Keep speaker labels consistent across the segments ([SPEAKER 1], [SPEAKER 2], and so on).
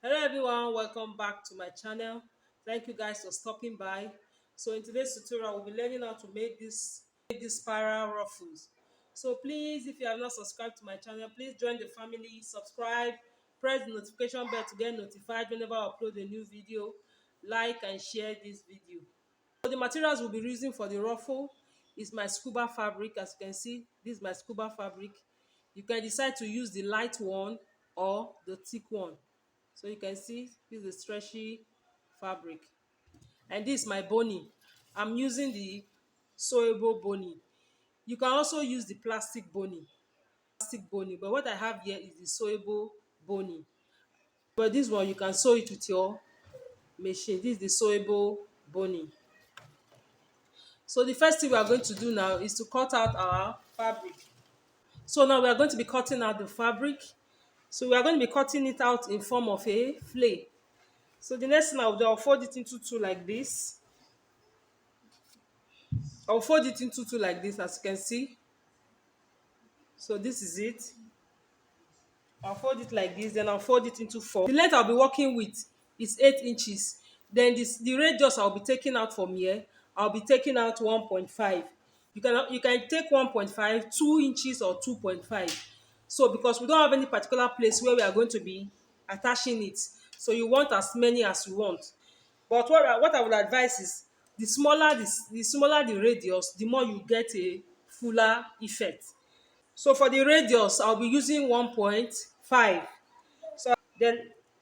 [SPEAKER 1] Hello everyone, welcome back to my channel. Thank you guys for stopping by. So in today's tutorial, we'll be learning how to make this spiral ruffles. So please, if you have not subscribed to my channel, please join the family, subscribe, press the notification bell to get notified whenever I upload a new video. Like and share this video. So the materials we'll be using for the ruffle is my scuba fabric. As you can see, this is my scuba fabric. You can decide to use the light one or the thick one. So you can see this is the stretchy fabric. And this is my boni. I'm using the sewable boni. You can also use the plastic boni, but what I have here is the sewable boni. But this one you can sew it with your machine. This is the sewable boni. So the first thing we are going to do now is to cut out our fabric. So now we are going to be cutting out the fabric. So we are going to be cutting it out in form of a flay. So the next thing I'll do, I'll fold it into two like this. I'll fold it into two like this, as you can see. So this is it. I'll fold it like this, then I'll fold it into four. The length I'll be working with is 8 inches. Then the radius I'll be taking out from here, I'll be taking out 1.5. You can take 1.5, 2 inches or 2.5. So because we don't have any particular place where we are going to be attaching it, so you want as many as you want. But what I would advise is the smaller the radius, the more you get a fuller effect. So for the radius, I'll be using 1.5. Then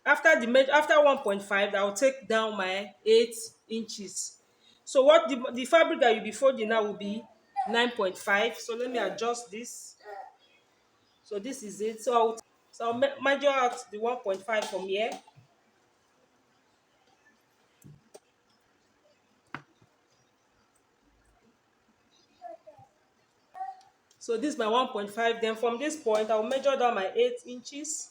[SPEAKER 1] after 1.5, I'll take down my 8 inches. So what the fabric that you'll be folding now will be 9.5. So let me adjust this. So this is it. So I'll measure out the 1.5 from here. So this is my 1.5. Then from this point, I'll measure down my 8 inches.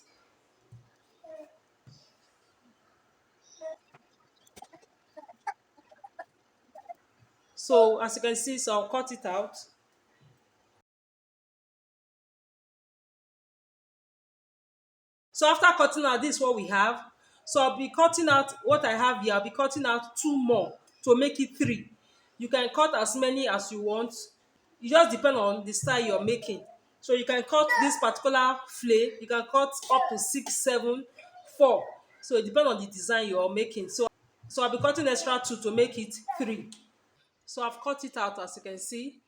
[SPEAKER 1] So as you can see, so I'll cut it out. So after cutting out, this is what we have. So I'll be cutting out what I have here. I'll be cutting out two more to make it three. You can cut as many as you want. It just depends on the style you're making. So you can cut this particular flay. You can cut up to 6, 7, 4. So it depends on the design you're making. So I'll be cutting extra two to make it three. So I've cut it out, as you can see.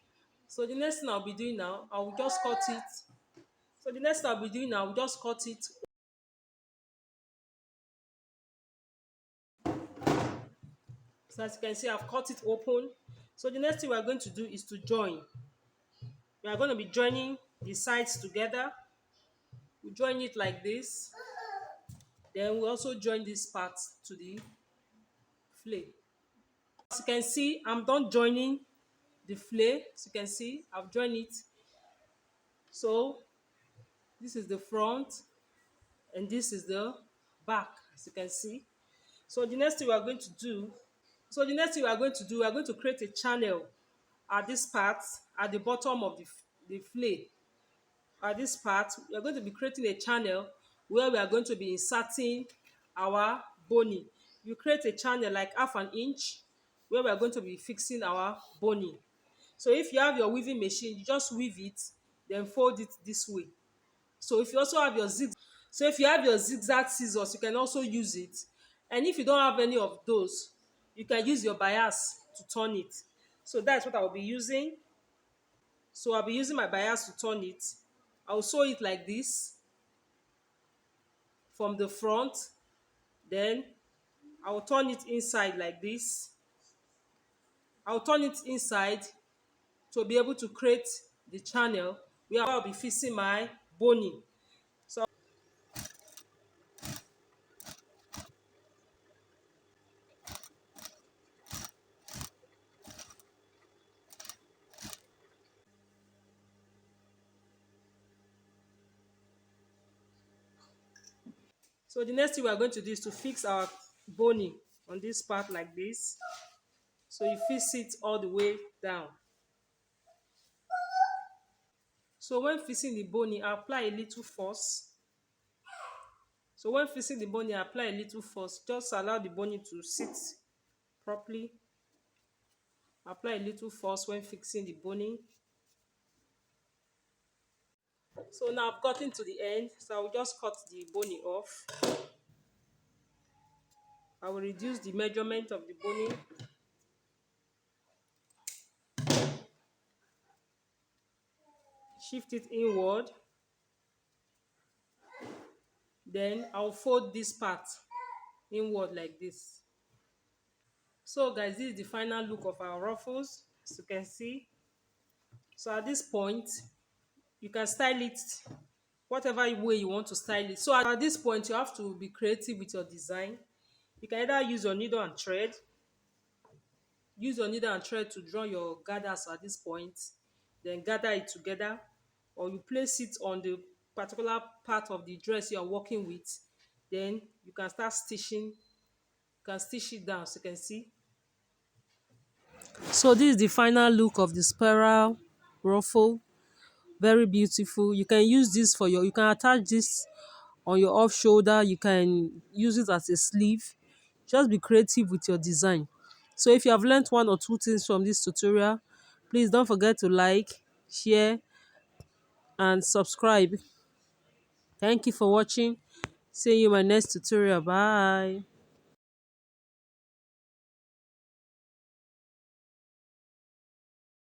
[SPEAKER 1] So the next thing I'll be doing now, I will just cut it. So the next thing I'll be doing now, I will just cut it. So as you can see, I've cut it open. So the next thing we're going to do is to join. We are going to be joining the sides together. We join it like this. Then we also join this part to the flay. As you can see, I'm done joining the flay. As you can see, I've joined it. So this is the front and this is the back, as you can see. So the next thing we are going to do, we are going to create a channel at this part, at the bottom of the flay. At this part, we are going to be creating a channel where we are going to be inserting our boni. You create a channel like 1/2 inch where we are going to be fixing our boni. So if you have your weaving machine, you just weave it, then fold it this way. So if you also have your zigzag scissors, you can also use it. And if you don't have any of those, you can use your bias to turn it. So that's what I will be using. So I'll be using my bias to turn it. I'll sew it like this from the front. Then I'll turn it inside like this. I'll turn it inside to be able to create the channel where I'll be fixing my boni. So the next thing we are going to do is to fix our boni on this part like this. So you fix it all the way down. So when fixing the boni, I apply a little force. So when fixing the bunny, apply a little force. Just allow the bunny to sit properly. Apply a little force when fixing the bunny. So now I've gotten to the end. So I will just cut the bunny off. I will reduce the measurement of the bunny. Shift it inward. Then I'll fold this part inward like this. So guys, this is the final look of our ruffles, as you can see. So at this point, you can style it whatever way you want to style it. So at this point, you have to be creative with your design. You can either use your needle and thread. Use your needle and thread to draw your gathers at this point. Then gather it together, or you place it on the particular part of the dress you are working with. Then you can start stitching. You can stitch it down, so you can see. So this is the final look of the spiral ruffle. Very beautiful. You can use this for your, you can attach this on your off shoulder. You can use it as a sleeve. Just be creative with your design. So if you have learned one or two things from this tutorial, please don't forget to like, share and subscribe. Thank you for watching. See you in my next tutorial. Bye.